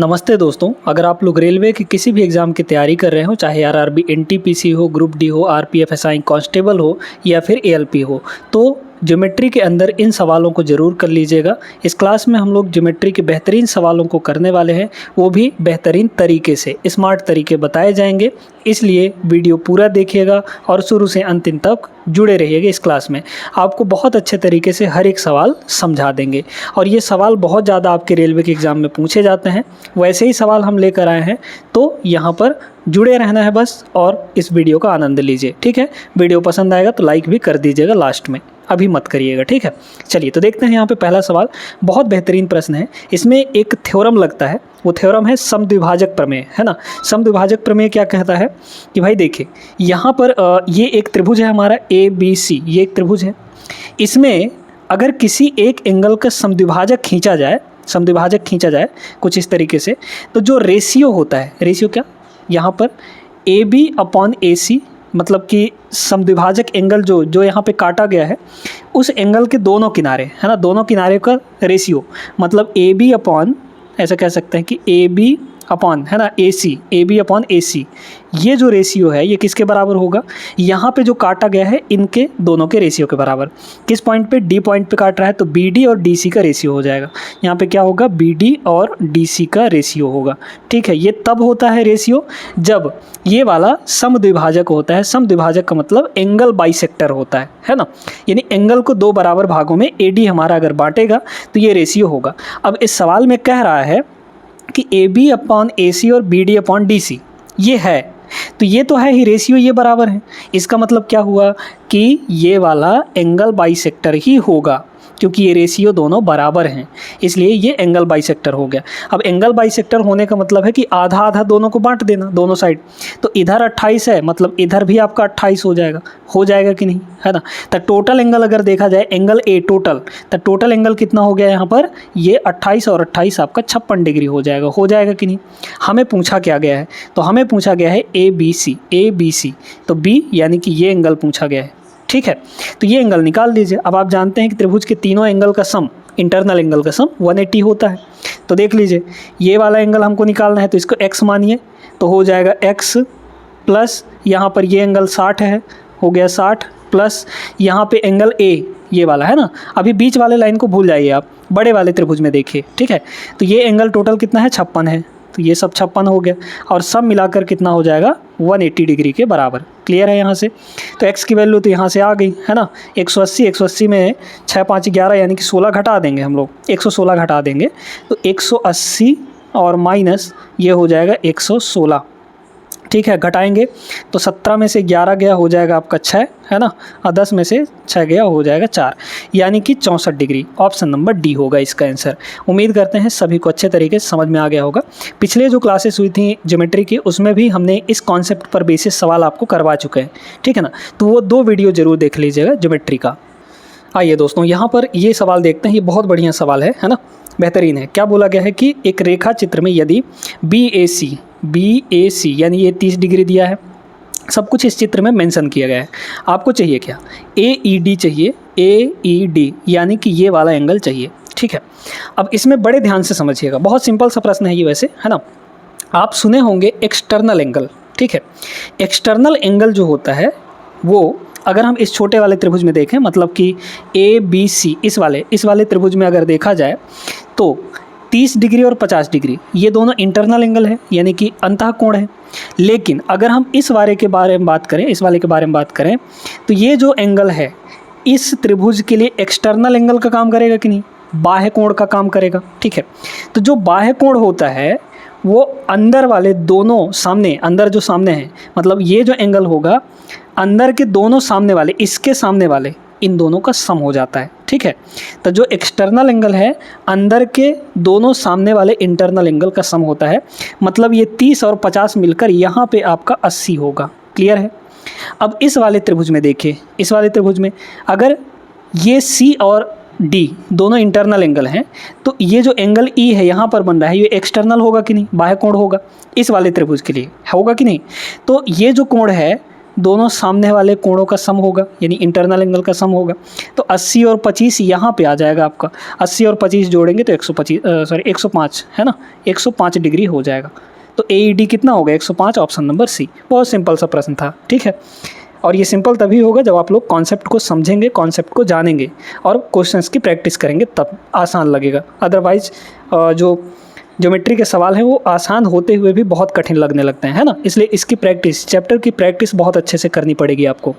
नमस्ते दोस्तों, अगर आप लोग रेलवे की किसी भी एग्ज़ाम की तैयारी कर रहे हो, चाहे आरआरबी, एनटीपीसी हो, ग्रुप डी हो, आरपीएफ एसआई कांस्टेबल हो या फिर एएलपी हो, तो ज्योमेट्री के अंदर इन सवालों को ज़रूर कर लीजिएगा। इस क्लास में हम लोग ज्योमेट्री के बेहतरीन सवालों को करने वाले हैं, वो भी बेहतरीन तरीके से, स्मार्ट तरीके बताए जाएंगे। इसलिए वीडियो पूरा देखिएगा और शुरू से अंतिम तक जुड़े रहिएगा। इस क्लास में आपको बहुत अच्छे तरीके से हर एक सवाल समझा देंगे और ये सवाल बहुत ज़्यादा आपके रेलवे के एग्ज़ाम में पूछे जाते हैं। वैसे ही सवाल हम लेकर आए हैं, तो यहाँ पर जुड़े रहना है बस और इस वीडियो का आनंद लीजिए। ठीक है, वीडियो पसंद आएगा तो लाइक भी कर दीजिएगा लास्ट में, अभी मत करिएगा। ठीक है, चलिए तो देखते हैं। यहाँ पे पहला सवाल बहुत बेहतरीन प्रश्न है। इसमें एक थ्योरम लगता है, वो थ्योरम है समद्विभाजक प्रमेय, है ना। समद्विभाजक प्रमेय क्या कहता है कि भाई देखिए, यहाँ पर ये एक त्रिभुज है हमारा ABC, ये एक त्रिभुज है। इसमें अगर किसी एक एंगल का समद्विभाजक खींचा जाए कुछ इस तरीके से, तो जो रेशियो होता है, रेशियो क्या, यहाँ पर AB/AC, मतलब कि समद्विभाजक एंगल जो यहाँ पे काटा गया है, उस एंगल के दोनों किनारे, है ना, दोनों किनारे का रेशियो, मतलब AB/ ऐसा कह सकते हैं कि AB/ है ना AB/AC, ये जो रेशियो है ये किसके बराबर होगा, यहाँ पे जो काटा गया है इनके दोनों के रेशियो के बराबर। किस पॉइंट पे, D पॉइंट पे काट रहा है, तो BD और DC का रेशियो हो जाएगा। यहाँ पे क्या होगा, BD और DC का रेशियो होगा। ठीक है, ये तब होता है रेशियो जब ये वाला समद्विभाजक होता है। समद्विभाजक का मतलब एंगल बाइसेक्टर होता है ना, यानी एंगल को दो बराबर भागों में AD हमारा अगर बांटेगा तो ये रेशियो होगा। अब इस सवाल में कह रहा है कि AB/AC और BD/DC ये है, तो ये तो है ही रेशियो, ये बराबर है। इसका मतलब क्या हुआ कि ये वाला एंगल बाइसेक्टर ही होगा, क्योंकि ये रेशियो दोनों बराबर हैं, इसलिए ये एंगल बाइसेक्टर हो गया। अब एंगल बाइसेक्टर होने का मतलब है कि आधा आधा दोनों को बांट देना, दोनों साइड। तो इधर 28 है, मतलब इधर भी आपका 28 हो जाएगा कि नहीं, है ना। तो टोटल एंगल अगर देखा जाए, एंगल A टोटल, तो टोटल एंगल कितना हो गया यहाँ पर, ये 28 और 28 आपका 56 डिग्री हो जाएगा कि नहीं। हमें पूछा क्या गया है, तो हमें पूछा गया है ABC, तो B यानी कि ये एंगल पूछा गया है। ठीक है, तो ये एंगल निकाल दीजिए। अब आप जानते हैं कि त्रिभुज के तीनों एंगल का सम, इंटरनल एंगल का सम 180 होता है। तो देख लीजिए, ये वाला एंगल हमको निकालना है, तो इसको x मानिए, तो हो जाएगा x प्लस यहाँ पर ये एंगल 60 है, हो गया 60 प्लस यहाँ पे एंगल A ये वाला है ना। अभी बीच वाले लाइन को भूल जाइए, आप बड़े वाले त्रिभुज में देखिए। ठीक है, तो ये एंगल टोटल कितना है, 56 है, तो ये सब 56 हो गया और सब मिलाकर कितना हो जाएगा, 180 डिग्री के बराबर। क्लियर है यहाँ से। तो x की वैल्यू तो यहाँ से आ गई, है ना। 180 में 6 5 11 यानी कि 16 घटा देंगे हम लोग, 116 घटा देंगे, तो 180 और माइनस ये हो जाएगा 116। ठीक है, घटाएंगे तो 17 में से 11 गया, हो जाएगा आपका 6, है ना, और 10 में से 6 गया, हो जाएगा 4, यानी कि 64 डिग्री। ऑप्शन नंबर D होगा इसका आंसर। उम्मीद करते हैं सभी को अच्छे तरीके से समझ में आ गया होगा। पिछले जो क्लासेस हुई थी ज्योमेट्री की, उसमें भी हमने इस कॉन्सेप्ट पर बेसिस सवाल आपको करवा चुके हैं। ठीक है ना, तो वो 2 वीडियो ज़रूर देख लीजिएगा ज्योमेट्री का। आइए दोस्तों, यहाँ पर ये सवाल देखते हैं। ये बहुत बढ़िया सवाल है ना, बेहतरीन है। क्या बोला गया है कि एक रेखा चित्र में यदि BAC यानी ये 30 डिग्री दिया है, सब कुछ इस चित्र में मेंशन किया गया है। आपको चाहिए क्या, AED चाहिए, AED यानी कि ये वाला एंगल चाहिए। ठीक है, अब इसमें बड़े ध्यान से समझिएगा, बहुत सिंपल सा प्रश्न है ये वैसे, है ना। आप सुने होंगे एक्सटर्नल एंगल। ठीक है, एक्सटर्नल एंगल जो होता है वो, अगर हम इस छोटे वाले त्रिभुज में देखें, मतलब कि ABC इस वाले त्रिभुज में अगर देखा जाए, तो 30 डिग्री और 50 डिग्री ये दोनों इंटरनल एंगल है, यानी कि अंतः कोण है। लेकिन अगर हम इस वाले के बारे में बात करें, तो ये जो एंगल है इस त्रिभुज के लिए एक्सटर्नल एंगल का काम करेगा कि नहीं, बाह्य कोण का काम करेगा। ठीक है, तो जो बाह्य कोण होता है वो अंदर वाले दोनों सामने, अंदर जो सामने है, मतलब ये जो एंगल होगा अंदर के दोनों सामने वाले, इसके सामने वाले, इन दोनों का सम हो जाता है। ठीक है, तो जो एक्सटर्नल एंगल है अंदर के दोनों सामने वाले इंटरनल एंगल का सम होता है, मतलब ये 30 और 50 मिलकर यहाँ पे आपका 80 होगा। क्लियर है। अब इस वाले त्रिभुज में देखिए, इस वाले त्रिभुज में अगर ये C और D दोनों इंटरनल एंगल हैं, तो ये जो एंगल E है यहाँ पर बन रहा है, ये एक्सटर्नल होगा कि नहीं, बाह्य कोण होगा, इस वाले त्रिभुज के लिए होगा कि नहीं। तो ये जो कोण है दोनों सामने वाले कोणों का सम होगा, यानी इंटरनल एंगल का सम होगा। तो 80 और 25 यहाँ पे आ जाएगा आपका, 80 और 25 जोड़ेंगे तो 105 है ना, 105 डिग्री हो जाएगा। तो AED कितना होगा 105, ऑप्शन नंबर सी। बहुत सिंपल सा प्रश्न था, ठीक है। और ये सिंपल तभी होगा जब आप लोग कॉन्सेप्ट को समझेंगे, कॉन्सेप्ट को जानेंगे और क्वेश्चंस की प्रैक्टिस करेंगे, तब आसान लगेगा। अदरवाइज जो ज्योमेट्री के सवाल हैं वो आसान होते हुए भी बहुत कठिन लगने लगते हैं, है ना। इसलिए इसकी प्रैक्टिस, चैप्टर की प्रैक्टिस बहुत अच्छे से करनी पड़ेगी आपको।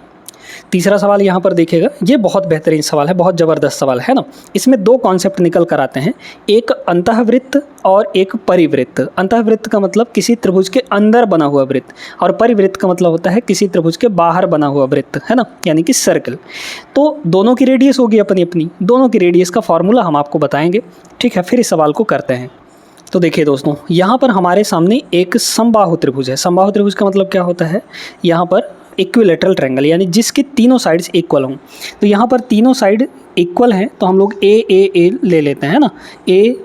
तीसरा सवाल यहाँ पर देखिएगा, ये बहुत बेहतरीन सवाल है, बहुत ज़बरदस्त सवाल है ना। इसमें दो कॉन्सेप्ट निकल कर आते हैं, एक अंतःवृत्त और एक परिवृत्त। अंतःवृत्त का मतलब किसी त्रिभुज के अंदर बना हुआ वृत्त, और परिवृत्त का मतलब होता है किसी त्रिभुज के बाहर बना हुआ वृत्त, है ना, यानी कि सर्कल। तो दोनों की रेडियस होगी अपनी अपनी, दोनों की रेडियस का फॉर्मूला हम आपको बताएंगे, ठीक है। फिर इस सवाल को करते हैं। तो देखिए दोस्तों, यहाँ पर हमारे सामने एक समबाहु त्रिभुज है। समबाहु त्रिभुज का मतलब क्या होता है, यहाँ पर इक्विलेटरल ट्रायंगल, यानी जिसके तीनों साइड्स इक्वल हों। तो यहाँ पर तीनों साइड इक्वल हैं, तो हम लोग ए ले लेते हैं ना, ए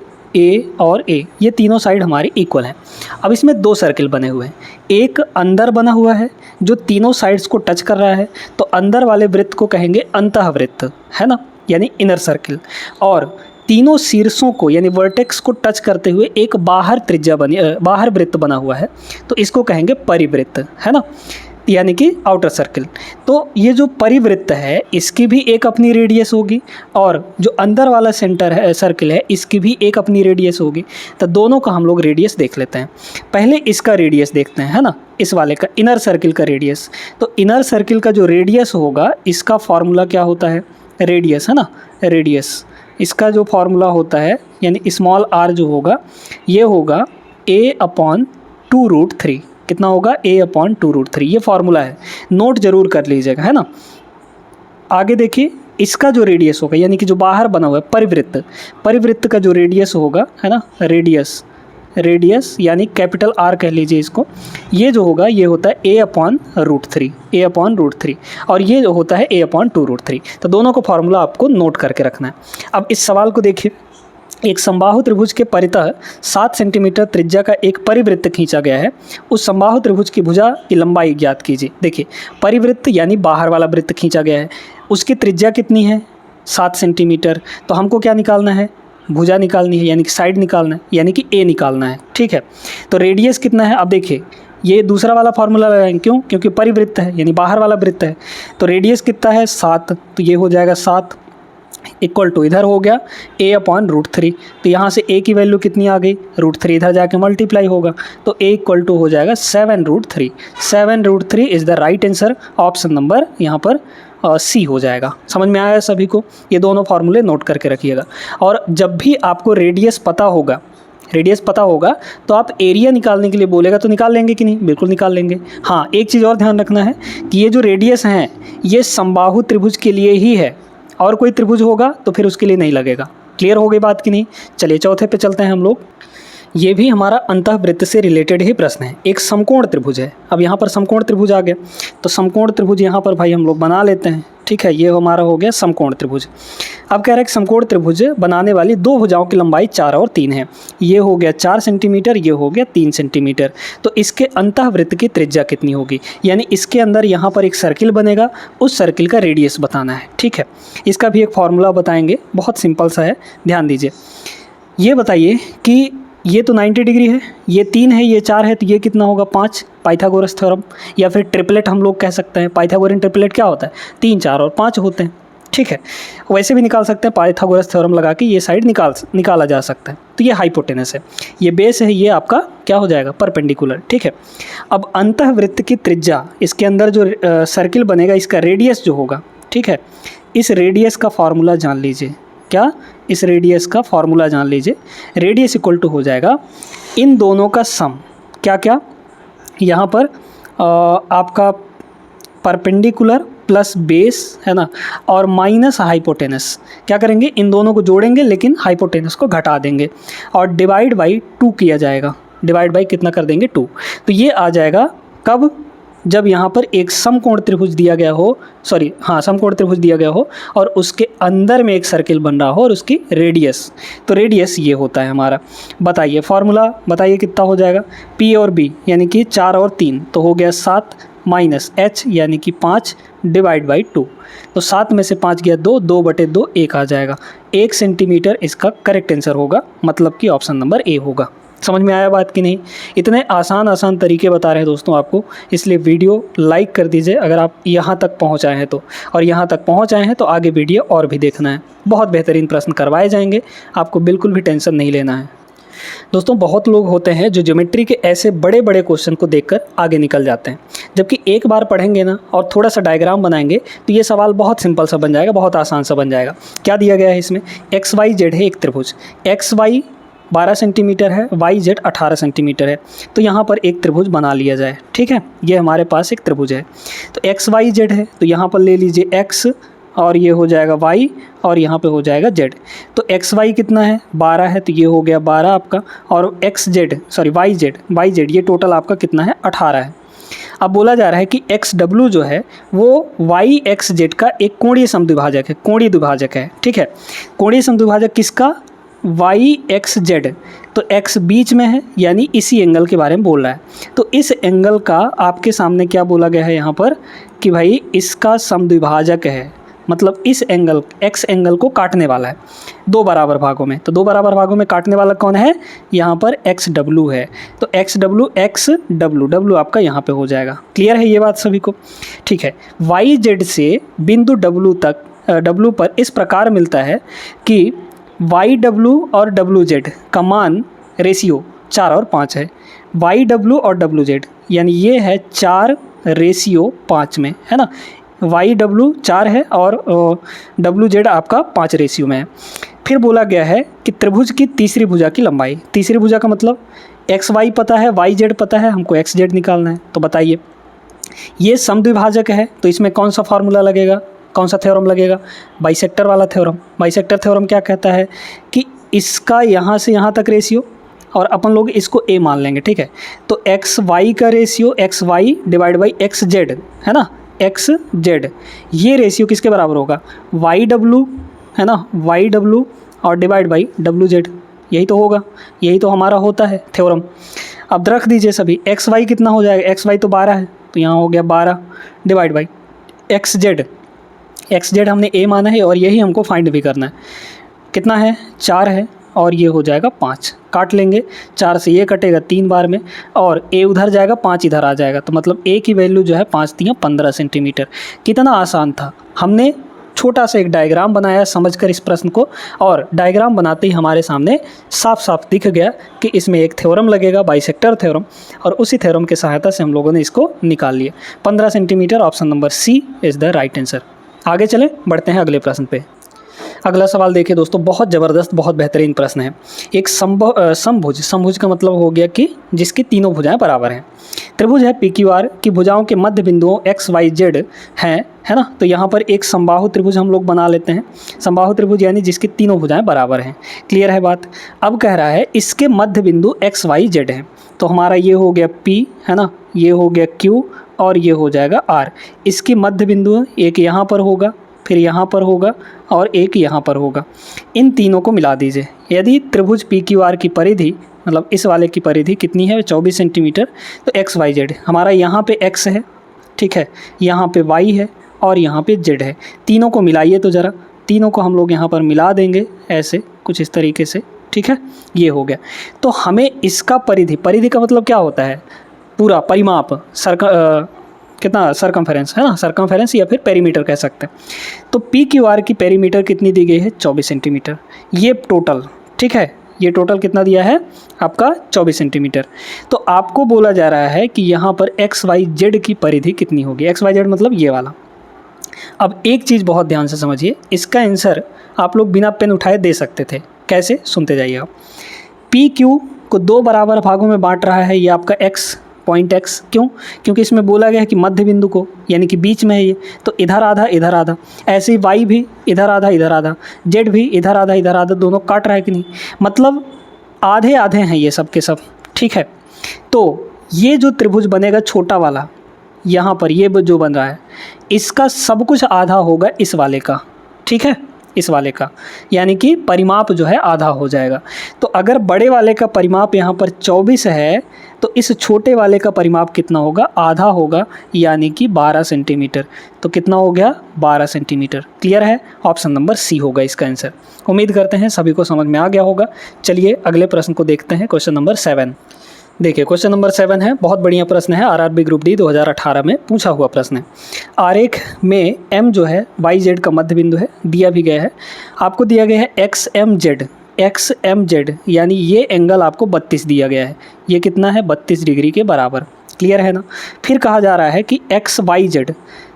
और ए, ये तीनों साइड हमारी इक्वल हैं। अब इसमें दो सर्किल बने हुए हैं, एक अंदर बना हुआ है जो तीनों साइड्स को टच कर रहा है, तो अंदर वाले वृत्त को कहेंगे अंतःवृत्त, है ना, यानी इनर सर्किल। और तीनों शीर्षों को यानी वर्टेक्स को टच करते हुए एक बाहर वृत्त बना हुआ है, तो इसको कहेंगे परिवृत्त, है ना, यानी कि आउटर सर्किल। तो ये जो परिवृत्त है इसकी भी एक अपनी रेडियस होगी, और जो अंदर वाला सेंटर है सर्किल है इसकी भी एक अपनी रेडियस होगी। तो दोनों का हम लोग रेडियस देख लेते हैं। पहले इसका रेडियस देखते हैं, है ना, इस वाले का, इनर सर्किल का रेडियस। तो इनर सर्किल का जो रेडियस होगा इसका फॉर्मूला क्या होता है, रेडियस, है ना, रेडियस। इसका जो फॉर्मूला होता है यानी स्मॉल r जो होगा ये होगा a/2√3। कितना होगा, a/2√3, ये फार्मूला है, नोट जरूर कर लीजिएगा, है ना। आगे देखिए, इसका जो रेडियस होगा यानी कि जो बाहर बना हुआ है परिवृत्त का जो रेडियस होगा, है ना, रेडियस यानी कैपिटल R कह लीजिए इसको, ये जो होगा ये होता है a/√3 और ये जो होता है a/2√3। तो दोनों को फार्मूला आपको नोट करके रखना है। अब इस सवाल को देखिए, एक समबाहु त्रिभुज के परितः 7 सेंटीमीटर त्रिज्या का एक परिवृत्त खींचा गया है। उस समबाहु त्रिभुज की भुजा की लंबाई ज्ञात कीजिए। देखिए, परिवृत्त यानी बाहर वाला वृत्त खींचा गया है, उसकी त्रिज्या कितनी है, 7 सेंटीमीटर। तो हमको क्या निकालना है, भुजा निकालनी है, यानी कि साइड निकालना है, यानी कि ए निकालना है, ठीक है। तो रेडियस कितना है, अब देखिए ये दूसरा वाला फार्मूला लगाएंगे, क्यों, क्योंकि परिवृत्त है यानी बाहर वाला वृत्त है। तो रेडियस कितना है 7, तो ये हो जाएगा 7 इक्वल टू इधर हो गया a/√3। तो यहाँ से a की वैल्यू कितनी आ गई, √3 इधर जाके मल्टीप्लाई होगा, तो a इक्वल टू हो जाएगा 7√3। 7√3 is the right answer, option number यहाँ पर सी हो जाएगा। समझ में आया सभी को, ये दोनों फार्मूले नोट करके रखिएगा। और जब भी आपको रेडियस पता होगा तो आप एरिया निकालने के लिए बोलेगा तो निकाल लेंगे कि नहीं, बिल्कुल निकाल लेंगे। हाँ, एक चीज़ और ध्यान रखना है कि ये जो रेडियस हैं ये समबाहु त्रिभुज के लिए ही है, और कोई त्रिभुज होगा तो फिर उसके लिए नहीं लगेगा। क्लियर हो गई बात कि नहीं। चलिए चौथे पे चलते हैं हम लोग। ये भी हमारा अंतःवृत्त से रिलेटेड ही प्रश्न है। एक समकोण त्रिभुज है, अब यहाँ पर समकोण त्रिभुज आ गया, तो समकोण त्रिभुज यहाँ पर भाई हम लोग बना लेते हैं, ठीक है। ये हमारा हो गया समकोण त्रिभुज। अब कह रहा है कि समकोण त्रिभुज बनाने वाली दो भुजाओं की लंबाई 4 और 3 है। ये हो गया 4 सेंटीमीटर, ये हो गया 3 सेंटीमीटर। तो इसके अंतःवृत्त की त्रिज्या कितनी होगी, यानी इसके अंदर यहाँ पर एक सर्किल बनेगा, उस सर्किल का रेडियस बताना है, ठीक है। इसका भी एक फॉर्मूला बताएंगे, बहुत सिंपल सा है, ध्यान दीजिए। ये बताइए कि ये तो 90 डिग्री है, ये 3 है, ये 4 है, तो ये कितना होगा 5, पाइथागोरस थ्योरम, या फिर ट्रिपलेट हम लोग कह सकते हैं। पाइथागोरियन ट्रिपलेट क्या होता है, 3, 4 और 5 होते हैं, ठीक है। वैसे भी निकाल सकते हैं, पाइथागोरस थ्योरम लगा के ये साइड निकाला जा सकता है। तो ये हाइपोटेनस है, ये बेस है, ये आपका क्या हो जाएगा, परपेंडिकुलर, ठीक है। अब अंतःवृत्त की त्रिज्या, इसके अंदर जो सर्किल बनेगा इसका रेडियस जो होगा, ठीक है, इस रेडियस का फॉर्मूला जान लीजिए। क्या, इस रेडियस का फॉर्मूला जान लीजिए। रेडियस इक्वल टू हो जाएगा इन दोनों का सम, क्या क्या, यहाँ पर आपका परपेंडिकुलर प्लस बेस, है ना, और माइनस हाइपोटेनस। क्या करेंगे, इन दोनों को जोड़ेंगे लेकिन हाइपोटेनस को घटा देंगे, और डिवाइड बाई 2 किया जाएगा। डिवाइड बाई कितना कर देंगे, 2। तो ये आ जाएगा कब, जब यहाँ पर एक समकोण त्रिभुज दिया गया हो, समकोण त्रिभुज दिया गया हो और उसके अंदर में एक सर्किल बन रहा हो और उसकी रेडियस, तो रेडियस ये होता है हमारा। बताइए फॉर्मूला, बताइए कितना हो जाएगा। P और B यानी कि 4 और 3 तो हो गया 7 माइनस H यानी कि 5 डिवाइड बाई 2, तो 7 में से 5 गया 2, 2/2 1 आ जाएगा। 1 सेंटीमीटर इसका करेक्ट आंसर होगा, मतलब कि ऑप्शन नंबर ए होगा। समझ में आया बात कि नहीं? इतने आसान तरीके बता रहे हैं दोस्तों आपको, इसलिए वीडियो लाइक कर दीजिए अगर आप यहाँ तक पहुँच आए हैं तो, और यहाँ तक पहुँच आए हैं तो आगे वीडियो और भी देखना है। बहुत बेहतरीन प्रश्न करवाए जाएंगे, आपको बिल्कुल भी टेंशन नहीं लेना है। दोस्तों बहुत लोग होते हैं जो ज्योमेट्री के ऐसे बड़े बड़े क्वेश्चन को देखकर आगे निकल जाते हैं, जबकि एक बार पढ़ेंगे ना और थोड़ा सा डायग्राम बनाएंगे तो ये सवाल बहुत सिंपल सा बन जाएगा, बहुत आसान सा बन जाएगा। क्या दिया गया है इसमें, XYZ है एक त्रिभुज, XY 12 सेंटीमीटर है, YZ 18 सेंटीमीटर है, तो यहाँ पर एक त्रिभुज बना लिया जाए। ठीक है, ये हमारे पास एक त्रिभुज है, तो XYZ है तो यहाँ पर ले लीजिए X और ये हो जाएगा Y और यहाँ पे हो जाएगा Z। तो XY कितना है 12 है, तो ये हो गया 12 आपका, और YZ ये टोटल आपका कितना है 18 है। अब बोला जा रहा है कि XW जो है वो YXZ का एक कोणीय समद्विभाजक है, कोणीय द्विभाजक है। ठीक है, कोणीय समद्विभाजक किसका, YXZ, तो X बीच में है यानी इसी एंगल के बारे में बोल रहा है। तो इस एंगल का आपके सामने क्या बोला गया है यहाँ पर कि भाई इसका समद्विभाजक है, मतलब इस एंगल X एंगल को काटने वाला है 2 बराबर भागों में। तो 2 बराबर भागों में काटने वाला कौन है, यहाँ पर XW है, तो XW आपका यहाँ पे हो जाएगा। क्लियर है ये बात सभी को? ठीक है, YZ से बिंदु W तक W पर इस प्रकार मिलता है कि YW और WZ का मान रेशियो 4 और 5 है। YW और WZ यानी ये है 4:5 में, है ना। YW 4 है और WZ आपका 5 रेशियो में है। फिर बोला गया है कि त्रिभुज की तीसरी भुजा की लंबाई, तीसरी भुजा का मतलब XY पता है, YZ पता है, हमको XZ निकालना है। तो बताइए ये समद्विभाजक है तो इसमें कौन सा फार्मूला लगेगा, कौन सा थ्योरम लगेगा, बाइसेक्टर वाला थ्योरम। बाइसेक्टर थ्योरम क्या कहता है कि इसका यहाँ से यहाँ तक रेशियो, और अपन लोग इसको A मान लेंगे। ठीक है, तो XY का ratio XY divide by XZ है ना, XZ, ये रेशियो किसके बराबर होगा, YW है ना, YW और डिवाइड बाई WZ, यही तो होगा, यही तो हमारा होता है थ्योरम। अब रख दीजिए सभी, XY कितना हो जाएगा, XY तो 12 है तो यहाँ हो गया 12 डिवाइड बाई XZ हमने A माना है और यही हमको फाइंड भी करना है। कितना है 4 है और ये हो जाएगा 5, काट लेंगे, 4 से ये कटेगा 3 बार में और A उधर जाएगा 5 इधर आ जाएगा, तो मतलब A की वैल्यू जो है 5 × 15 सेंटीमीटर। कितना आसान था, हमने छोटा सा एक डायग्राम बनाया समझकर इस प्रश्न को, और डायग्राम बनाते ही हमारे सामने साफ साफ दिख गया कि इसमें एक थ्योरम लगेगा, बाइसेक्टर थ्योरम, और उसी थ्योरम की सहायता से हम लोगों ने इसको निकाल लिया। 15 centimetre, option number C is the right answer. आगे चलें, बढ़ते हैं अगले प्रश्न पे। अगला सवाल देखिए दोस्तों, बहुत ज़बरदस्त, बहुत बेहतरीन प्रश्न है। एक समभुज का मतलब हो गया कि जिसकी तीनों भुजाएं बराबर हैं। त्रिभुज है PQR की भुजाओं के मध्य बिंदुओं XYZ हैं, है ना। तो यहाँ पर एक समबाहु त्रिभुज हम लोग बना लेते हैं। समबाहु त्रिभुज यानी जिसकी तीनों भुजाएं बराबर हैं। क्लियर है बात? अब कह रहा है इसके मध्य बिंदु XYZ हैं, तो हमारा ये हो गया P, है ना, ये हो गया Q और ये हो जाएगा R। इसकी मध्य बिंदु एक यहाँ पर होगा, फिर यहाँ पर होगा और एक यहाँ पर होगा। इन तीनों को मिला दीजिए। यदि त्रिभुज PQR की परिधि, मतलब इस वाले की परिधि कितनी है 24 सेंटीमीटर, तो XYZ हमारा यहाँ पे X है, ठीक है, यहाँ पे Y है और यहाँ पे Z है। तीनों को मिलाइए तो ज़रा, तीनों को हम लोग यहाँ पर मिला देंगे ऐसे कुछ इस तरीके से, ठीक है, ये हो गया। तो हमें इसका परिधि का मतलब क्या होता है, पूरा परिमाप, कितना सरकमफेरेंस है ना, सरकमफेरेंस या फिर पेरीमीटर कह सकते हैं। तो PQR की पेरीमीटर कितनी दी गई है 24 सेंटीमीटर, ये टोटल, ठीक है, ये टोटल कितना दिया है आपका 24 सेंटीमीटर। तो आपको बोला जा रहा है कि यहाँ पर XYZ की परिधि कितनी होगी, XYZ मतलब ये वाला। अब एक चीज़ बहुत ध्यान से समझिए, इसका आंसर आप लोग बिना पेन उठाए दे सकते थे। कैसे, सुनते जाइए आप। PQ को 2 बराबर भागों में बांट रहा है ये आपका पॉइंट X, क्यों? क्योंकि इसमें बोला गया है कि मध्य बिंदु को, यानी कि बीच में है ये, तो इधर आधा इधर आधा, ऐसे ही Y भी इधर आधा इधर आधा, Z भी इधर आधा, दोनों काट रहा है कि नहीं, मतलब आधे आधे हैं ये सब के सब, ठीक है। तो ये जो त्रिभुज बनेगा छोटा वाला, यहाँ पर ये जो बन रहा है इसका सब कुछ आधा होगा इस वाले का, ठीक है, इस वाले का, यानी कि परिमाप जो है आधा हो जाएगा। तो अगर बड़े वाले का परिमाप यहाँ पर 24 है तो इस छोटे वाले का परिमाप कितना होगा, आधा होगा, यानी कि 12 सेंटीमीटर। तो कितना हो गया, 12 सेंटीमीटर। क्लियर है, ऑप्शन नंबर सी होगा इसका आंसर। उम्मीद करते हैं सभी को समझ में आ गया होगा। चलिए अगले प्रश्न को देखते हैं, क्वेश्चन नंबर 7। देखिए क्वेश्चन नंबर 7 है, बहुत बढ़िया प्रश्न है, आरआरबी ग्रुप डी 2018 में पूछा हुआ प्रश्न है। आरेख में m जो है YZ का मध्य बिंदु है, दिया भी गया है। आपको दिया गया है XMZ, यानी ये एंगल आपको 32 दिया गया है। ये कितना है, 32 डिग्री के बराबर। क्लियर है ना। फिर कहा जा रहा है कि XYZ,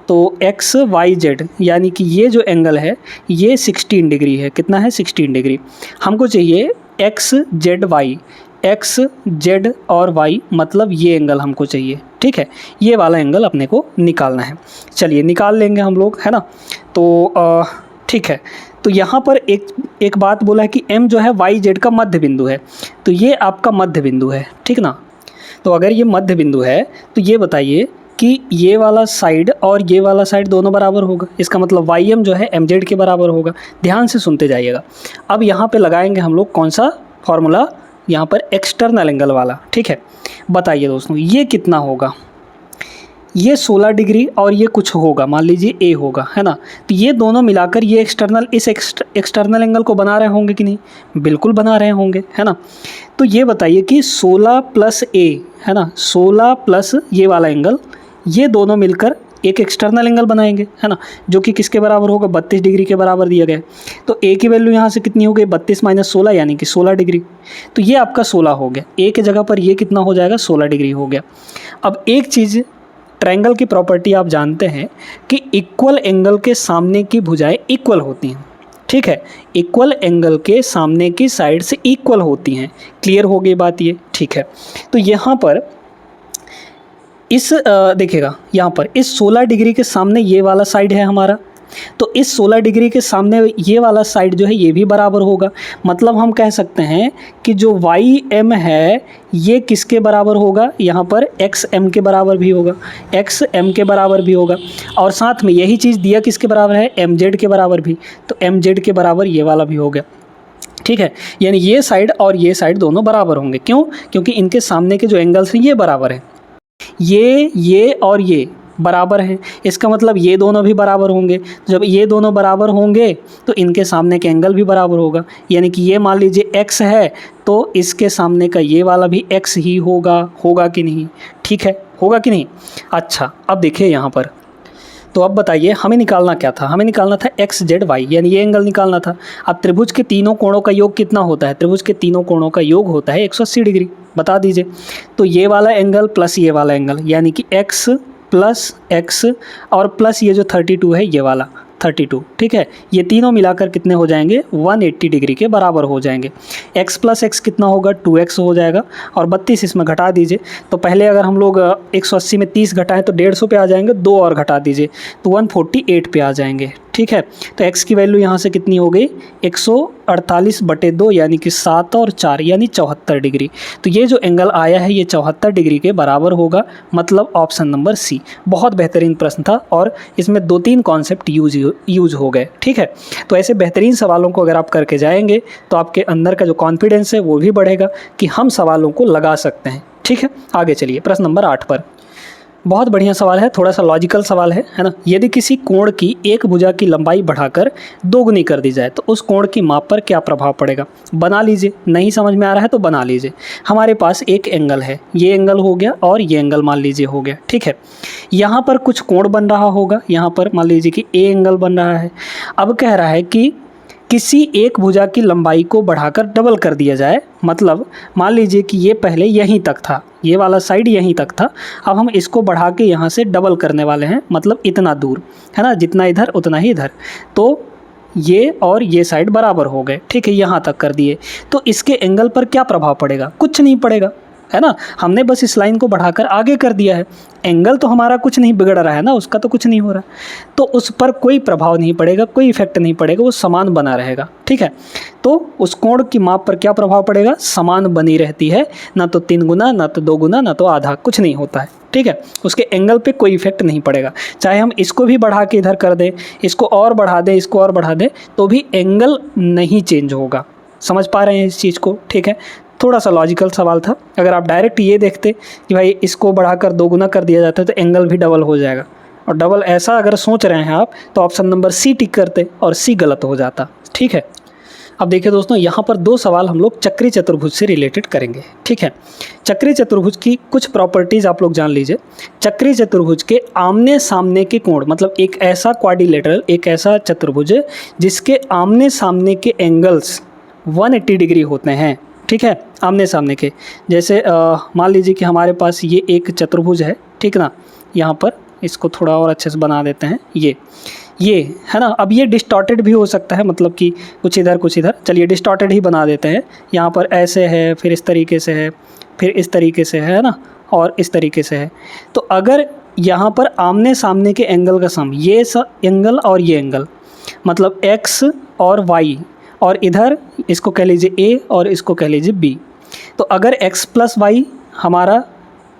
तो XYZ यानी कि ये जो एंगल है ये 16 डिग्री है। कितना है, 16 डिग्री। हमको चाहिए XZY, XZ और Y, मतलब ये एंगल हमको चाहिए, ठीक है। ये वाला एंगल अपने को निकालना है। चलिए निकाल लेंगे हम लोग, है ना। तो ठीक है, तो यहाँ पर एक बात बोला है कि M जो है YZ का मध्य बिंदु है, तो ये आपका मध्य बिंदु है, ठीक ना। तो अगर ये मध्य बिंदु है तो ये बताइए कि ये वाला साइड और ये वाला साइड दोनों बराबर होगा। इसका मतलब YM जो है MZ के बराबर होगा। ध्यान से सुनते जाइएगा। अब यहाँ पे लगाएंगे हम लोग कौन सा फॉर्मूला, यहाँ पर एक्सटर्नल एंगल वाला, ठीक है। बताइए दोस्तों ये कितना होगा, ये 16 डिग्री और ये कुछ होगा, मान लीजिए A होगा, है ना। तो ये दोनों मिलाकर ये एक्सटर्नल, इस एक्सटर्नल एंगल को बना रहे होंगे कि नहीं, बिल्कुल बना रहे होंगे, है ना। तो ये बताइए कि 16 प्लस A, है ना, 16 प्लस ये वाला एंगल, ये दोनों मिलकर एक एक्सटर्नल एंगल बनाएंगे, है ना, जो कि किसके बराबर होगा, 32 डिग्री के बराबर दिया गया है। तो A की वैल्यू यहाँ से कितनी हो गई, 32 माइनस 16 यानी कि 16 डिग्री। तो ये आपका 16 हो गया। A की जगह पर ये कितना हो जाएगा, 16 डिग्री हो गया। अब एक चीज़, ट्रायंगल की प्रॉपर्टी आप जानते हैं कि इक्वल एंगल के सामने की भुजाएं इक्वल होती हैं, ठीक है। इक्वल एंगल के सामने की साइड से इक्वल होती हैं। क्लियर हो गई बात ये, ठीक है। तो यहाँ पर इस देखिएगा, यहाँ पर इस 16 डिग्री के सामने ये वाला साइड है हमारा, तो इस 16 डिग्री के सामने ये वाला साइड जो है ये भी बराबर होगा। मतलब हम कह सकते हैं कि जो YM है ये किसके बराबर होगा, यहाँ पर XM के बराबर भी होगा, XM के बराबर भी होगा। और साथ में यही चीज़ दिया किसके बराबर है, MZ के बराबर भी, तो MZ के बराबर ये वाला भी हो गया, ठीक है। यानी ये साइड और ये साइड दोनों बराबर होंगे। क्यों, क्योंकि इनके सामने के जो एंगल्स हैं ये बराबर हैं, ये और ये बराबर हैं। इसका मतलब ये दोनों भी बराबर होंगे। जब ये दोनों बराबर होंगे तो इनके सामने का एंगल भी बराबर होगा। यानी कि ये मान लीजिए x है तो इसके सामने का ये वाला भी x ही होगा कि नहीं, ठीक है, होगा कि नहीं। अच्छा अब देखिए यहाँ पर, तो अब बताइए हमें निकालना क्या था, हमें निकालना था XZY, यानी ये एंगल निकालना था। अब त्रिभुज के तीनों कोणों का योग कितना होता है, त्रिभुज के तीनों कोणों का योग होता है 180 डिग्री, बता दीजिए। तो ये वाला एंगल प्लस ये वाला एंगल, यानी कि x प्लस x और प्लस ये जो 32 है ये वाला 32, ठीक है। ये तीनों मिलाकर कितने हो जाएंगे, 180 डिग्री के बराबर हो जाएंगे। x प्लस x कितना होगा, 2x हो जाएगा, और 32 इसमें घटा दीजिए। तो पहले अगर हम लोग 180 में 30 घटाएं तो 150 पे आ जाएंगे, 2 और घटा दीजिए तो 148 पे आ जाएंगे, ठीक है। तो x की वैल्यू यहाँ से कितनी हो गई, 148/2 यानी कि 7 और 4 यानी 74 डिग्री। तो ये जो एंगल आया है ये 74 डिग्री के बराबर होगा, मतलब ऑप्शन नंबर सी। बहुत बेहतरीन प्रश्न था और इसमें 2-3 कॉन्सेप्ट यूज हो गए, ठीक है। तो ऐसे बेहतरीन सवालों को अगर आप करके जाएंगे तो आपके अंदर का जो कॉन्फिडेंस है वो भी बढ़ेगा कि हम सवालों को लगा सकते हैं, ठीक है। आगे चलिए प्रश्न नंबर 8 पर। बहुत बढ़िया सवाल है, थोड़ा सा लॉजिकल सवाल है ना। यदि किसी कोण की एक भुजा की लंबाई बढ़ाकर 2 गुनी कर दी जाए तो उस कोण की माप पर क्या प्रभाव पड़ेगा। बना लीजिए, नहीं समझ में आ रहा है तो बना लीजिए। हमारे पास एक एंगल है, ये एंगल हो गया और ये एंगल मान लीजिए हो गया, ठीक है। यहाँ पर कुछ कोण बन रहा होगा, यहाँ पर मान लीजिए कि ए एंगल बन रहा है। अब कह रहा है कि किसी एक भुजा की लंबाई को बढ़ाकर डबल कर दिया जाए, मतलब मान लीजिए कि ये पहले यहीं तक था, ये वाला साइड यहीं तक था, अब हम इसको बढ़ा के यहाँ से डबल करने वाले हैं, मतलब इतना दूर, है ना, जितना इधर उतना ही इधर। तो ये और ये साइड बराबर हो गए, ठीक है, यहाँ तक कर दिए। तो इसके एंगल पर क्या प्रभाव पड़ेगा, कुछ नहीं पड़ेगा, है ना, हमने बस इस लाइन को बढ़ाकर आगे कर दिया है। एंगल तो हमारा कुछ नहीं बिगड़ रहा है ना, उसका तो कुछ नहीं हो रहा, तो उस पर कोई प्रभाव नहीं पड़ेगा, कोई इफेक्ट नहीं पड़ेगा, वो समान बना रहेगा। ठीक है, तो उस कोण की माप पर क्या प्रभाव पड़ेगा, समान बनी रहती है, ना तो 3 गुना, ना तो 2 गुना, ना तो आधा, कुछ नहीं होता है। ठीक है, उसके एंगल पे कोई इफेक्ट नहीं पड़ेगा। चाहे हम इसको भी बढ़ा के इधर कर दें, इसको और बढ़ा दें, इसको और बढ़ा दें, तो भी एंगल नहीं चेंज होगा। समझ पा रहे हैं इस चीज़ को? ठीक है, थोड़ा सा लॉजिकल सवाल था। अगर आप डायरेक्ट ये देखते कि भाई इसको बढ़ाकर 2 गुना कर दिया जाता है तो एंगल भी डबल हो जाएगा, और डबल ऐसा अगर सोच रहे हैं आप तो ऑप्शन नंबर सी टिक करते और सी गलत हो जाता। ठीक है, अब देखिए दोस्तों, यहाँ पर 2 सवाल हम लोग चक्री चतुर्भुज से रिलेटेड करेंगे। ठीक है, चक्री चतुर्भुज की कुछ प्रॉपर्टीज़ आप लोग जान लीजिए। चक्री चतुर्भुज के आमने सामने के कोण, मतलब एक ऐसा क्वाड्रिलेटरल, एक ऐसा चतुर्भुज जिसके आमने सामने के एंगल्स 180 डिग्री होते हैं। ठीक है, आमने सामने के, जैसे मान लीजिए कि हमारे पास ये एक चतुर्भुज है, ठीक ना, यहाँ पर इसको थोड़ा और अच्छे से बना देते हैं, ये है ना। अब ये डिस्टॉर्टेड भी हो सकता है, मतलब कि कुछ इधर कुछ इधर, चलिए डिस्टॉर्टेड ही बना देते हैं। यहाँ पर ऐसे है, फिर इस तरीके से है, फिर इस तरीके से है ना, और इस तरीके से है। तो अगर यहाँ पर आमने सामने के एंगल का सम, ये एंगल और ये एंगल, मतलब x और y, और इधर इसको कह लीजिए a और इसको कह लीजिए b, तो अगर x प्लस वाई हमारा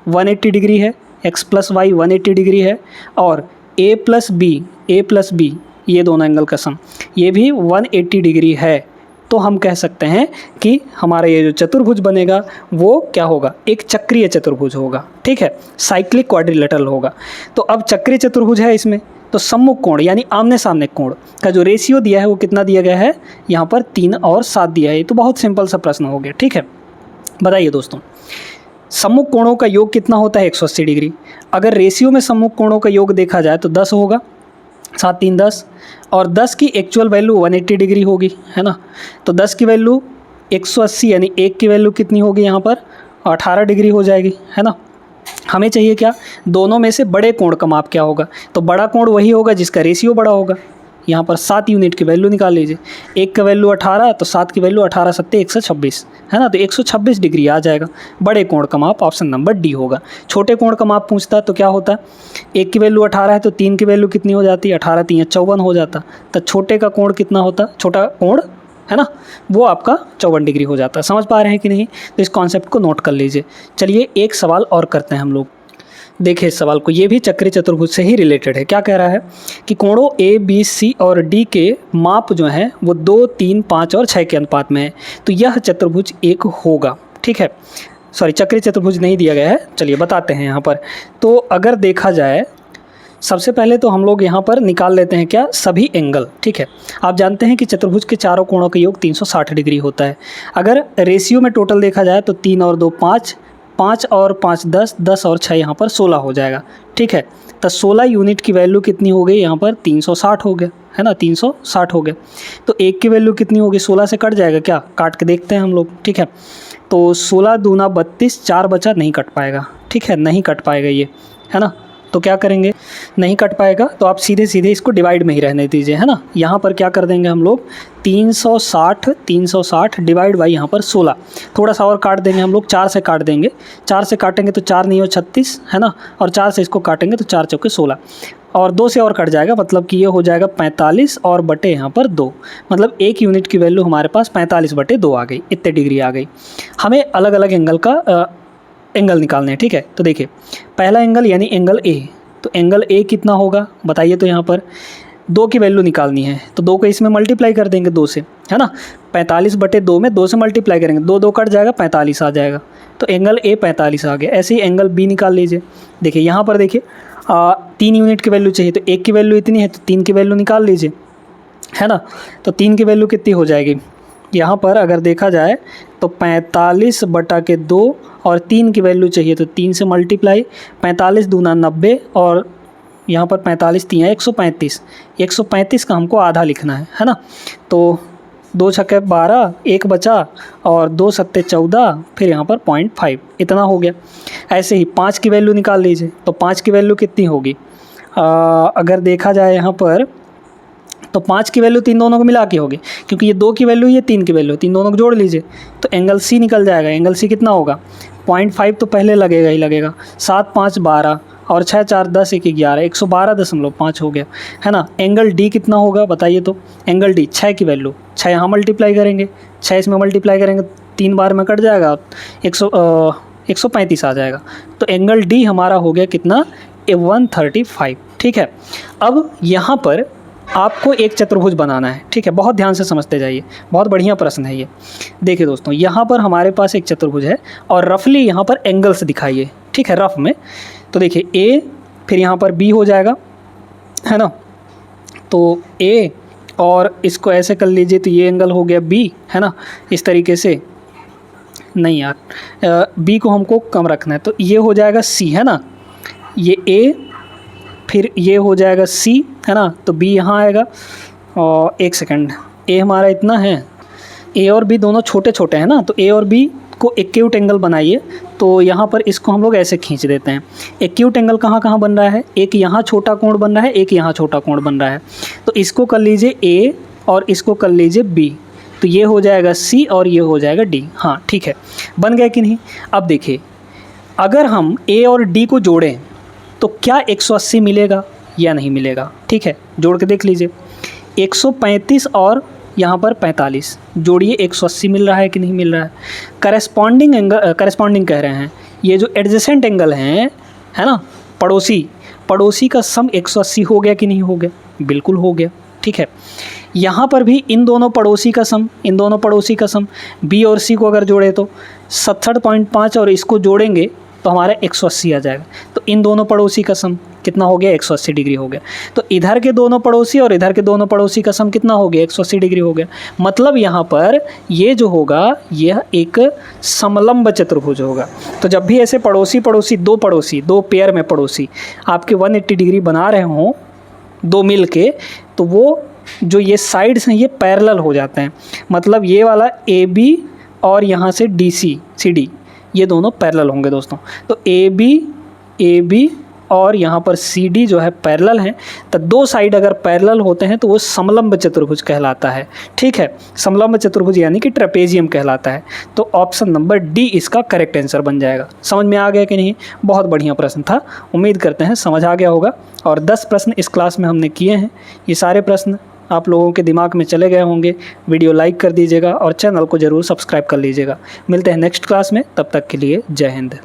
180 डिग्री है, x प्लस वाई 180 डिग्री है, और a प्लस बी ये दोनों एंगल का सम ये भी 180 डिग्री है, तो हम कह सकते हैं कि हमारा ये जो चतुर्भुज बनेगा वो क्या होगा, एक चक्रीय चतुर्भुज होगा। ठीक है, साइक्लिक क्वाड्रिलेटरल होगा। तो अब चक्रीय चतुर्भुज है, इसमें तो सम्मुख कोण यानी आमने सामने कोण का जो रेशियो दिया है वो कितना दिया गया है, यहाँ पर 3 और 7 दिया है। तो बहुत सिंपल सा प्रश्न हो गया। ठीक है, बताइए दोस्तों, सम्मुख कोणों का योग कितना होता है, 180 डिग्री। अगर रेशियो में सम्मुख कोणों का योग देखा जाए तो 10 होगा, 7 3 10, और 10 की एक्चुअल वैल्यू 180 डिग्री होगी, है ना। तो 10 की वैल्यू 180 यानी 1 की वैल्यू कितनी होगी, यहाँ पर 18 डिग्री हो जाएगी, है ना। हमें चाहिए क्या, दोनों में से बड़े कोण का माप क्या होगा, तो बड़ा कोण वही होगा जिसका रेशियो बड़ा होगा। यहाँ पर 7 यूनिट की वैल्यू निकाल लीजिए, 1 का वैल्यू 18, तो 7 की वैल्यू 18 7 126, है ना, तो 126 डिग्री आ जाएगा। बड़े कोण का माप ऑप्शन नंबर डी होगा। छोटे कोण का माप पूछता तो क्या होता, 1 की वैल्यू 18 है तो 3 की वैल्यू कितनी हो जाती है, 18 3 54 हो जाता, तो छोटे का कोण कितना होता, छोटा कोण है ना, वो आपका 54 डिग्री हो जाता है। समझ पा रहे हैं कि नहीं, तो इस कॉन्सेप्ट को नोट कर लीजिए। चलिए एक सवाल और करते हैं हम लोग। देखिए इस सवाल को, ये भी चक्री चतुर्भुज से ही रिलेटेड है। क्या कह रहा है कि कोणों ए बी सी और डी के माप जो हैं वो 2 3 5 और 6 के अनुपात में है, तो यह चतुर्भुज एक होगा। ठीक है, सॉरी चक्री चतुर्भुज नहीं दिया गया है, चलिए बताते हैं यहाँ पर। तो अगर देखा जाए, सबसे पहले तो हम लोग यहाँ पर निकाल लेते हैं क्या, सभी एंगल। ठीक है, आप जानते हैं कि चतुर्भुज के चारों कोणों का योग 360 डिग्री होता है। अगर रेशियो में टोटल देखा जाए तो 3 और 2 5, 5 और 5 10, 10 और 6 यहाँ पर 16 हो जाएगा। ठीक है, तो 16 यूनिट की वैल्यू कितनी हो गई, यहाँ पर 360 हो गया, है ना, 360 हो गया। तो 1 की वैल्यू कितनी होगी, 16 से कट जाएगा क्या, काट के देखते हैं हम लोग। ठीक है, तो 16 दूना 32, 4 बचा, नहीं कट पाएगा। ठीक है, नहीं कट पाएगा ये, है ना। तो क्या करेंगे, नहीं कट पाएगा तो आप सीधे सीधे इसको डिवाइड में ही रहने दीजिए, है ना। यहाँ पर क्या कर देंगे हम लोग, 360 डिवाइड बाई यहाँ पर 16, थोड़ा सा और काट देंगे हम लोग, 4 से काट देंगे, 4 से काटेंगे तो 4 नहीं हो 36, है ना, और 4 से इसको काटेंगे तो 4 चौके 16, और 2 से और कट जाएगा, मतलब कि ये हो जाएगा 45 और बटे यहाँ पर 2, मतलब 1 यूनिट की वैल्यू हमारे पास 45 बटे 2 आ गई, इतने डिग्री आ गई। हमें अलग अलग एंगल का एंगल निकालने हैं। ठीक है, तो देखिए पहला एंगल यानी एंगल ए, तो एंगल ए कितना होगा बताइए, तो यहाँ पर 2 की वैल्यू निकालनी है, तो 2 को इसमें मल्टीप्लाई कर देंगे 2 से, है ना, 45 बटे 2 में 2 से मल्टीप्लाई करेंगे, 2 2 कट जाएगा, 45 आ जाएगा, तो एंगल ए 45 आ गया। ऐसे ही एंगल बी निकाल लीजिए। देखिए यहाँ पर देखिए 3 यूनिट की वैल्यू चाहिए, तो 1 की वैल्यू इतनी है तो 3 की वैल्यू निकाल लीजिए, है ना। तो 3 की वैल्यू कितनी हो जाएगी, यहाँ पर अगर देखा जाए तो 45 बटा के 2, और 3 की वैल्यू चाहिए तो 3 से मल्टीप्लाई, 45 दूना 90, और यहाँ पर 45 3 है 135, 135 का हमको आधा लिखना है ना। तो 2 छक्के 12, 1 बचा, और 2 सत्ते 14, फिर यहाँ पर 0.5, इतना हो गया। ऐसे ही 5 की वैल्यू निकाल लीजिए, तो 5 की वैल्यू कितनी होगी, अगर देखा जाए यहाँ पर तो 5 की वैल्यू 3 दोनों को मिला के होगी, क्योंकि ये 2 की वैल्यू ये 3 की वैल्यू, 3 दोनों को जोड़ लीजिए तो एंगल सी निकल जाएगा। एंगल सी कितना होगा, 0.5 तो पहले लगेगा ही लगेगा, 7 5 12 और 6 4 10 1 11, 112.5 हो गया, है ना। एंगल डी कितना होगा बताइए तो। एंगल डी 6 की वैल्यू, 6 यहाँ मल्टीप्लाई करेंगे, 6 इसमें मल्टीप्लाई करेंगे, 3 बार में कट जाएगा, 135 आ जाएगा। तो एंगल डी हमारा हो गया कितना, 135। ठीक है, अब यहाँ पर आपको एक चतुर्भुज बनाना है। ठीक है, बहुत ध्यान से समझते जाइए, बहुत बढ़िया प्रश्न है ये। देखिए दोस्तों, यहाँ पर हमारे पास एक चतुर्भुज है और रफली यहाँ पर एंगल्स दिखाइए। ठीक है, रफ में तो देखिए ए, फिर यहाँ पर बी हो जाएगा, है ना। तो ए और इसको ऐसे कर लीजिए तो ये एंगल हो गया बी, है ना, इस तरीके से। नहीं यार, बी को हमको कम रखना है, तो ये हो जाएगा सी, है ना, ये ए, फिर ये हो जाएगा सी, है ना। तो बी यहाँ आएगा, और एक सेकंड, ए हमारा इतना है, ए और बी दोनों छोटे छोटे हैं ना, तो ए और बी को एक्यूट एंगल बनाइए। तो यहाँ पर इसको हम लोग ऐसे खींच देते हैं। एक्यूट एंगल कहाँ कहाँ बन रहा है, एक यहाँ छोटा कोण बन रहा है, एक यहाँ छोटा कोण बन रहा है। तो इसको कर लीजिए ए और इसको कर लीजिए बी, तो ये हो जाएगा सी और ये हो जाएगा डी। हाँ ठीक है, बन गया कि नहीं। अब देखिए, अगर हम ए और डी को जोड़ें तो क्या 180 मिलेगा या नहीं मिलेगा। ठीक है, जोड़ के देख लीजिए, 135 और यहाँ पर 45 जोड़िए, 180 मिल रहा है कि नहीं मिल रहा है। करस्पॉन्डिंग एंगल, करस्पॉन्डिंग कह रहे हैं, ये जो एडजेसेंट एंगल हैं, है ना, पड़ोसी का सम 180 हो गया कि नहीं हो गया, बिल्कुल हो गया। ठीक है, यहाँ पर भी इन दोनों पड़ोसी का सम बी और सी को अगर जोड़े तो 67.5 और इसको जोड़ेंगे तो हमारा 180 आ जाएगा। तो इन दोनों पड़ोसी का सम कितना हो गया, 180 डिग्री हो गया। तो इधर के दोनों पड़ोसी और इधर के दोनों पड़ोसी का सम कितना हो गया, 180 डिग्री हो गया। मतलब यहाँ पर ये जो होगा यह एक समलंब चतुर्भुज होगा। तो जब भी ऐसे दो पेयर में पड़ोसी आपके 180 डिग्री बना रहे हों दो मिल के, तो वो जो ये साइड्स हैं ये पैरेलल हो जाते हैं। मतलब ये वाला ए बी और यहाँ से डी सी सी डी ये दोनों पैरेलल होंगे दोस्तों। तो ए बी और यहाँ पर सी डी जो है पैरेलल हैं। तो दो साइड अगर पैरेलल होते हैं तो वो समलंब चतुर्भुज कहलाता है। ठीक है, समलंब चतुर्भुज यानी कि ट्रेपेजियम कहलाता है। तो ऑप्शन नंबर डी इसका करेक्ट आंसर बन जाएगा। समझ में आ गया कि नहीं, बहुत बढ़िया प्रश्न था, उम्मीद करते हैं समझ आ गया होगा। और 10 प्रश्न इस क्लास में हमने किए हैं, ये सारे प्रश्न आप लोगों के दिमाग में चले गए होंगे। वीडियो लाइक कर दीजिएगा और चैनल को ज़रूर सब्सक्राइब कर लीजिएगा। मिलते हैं नेक्स्ट क्लास में, तब तक के लिए जय हिंद।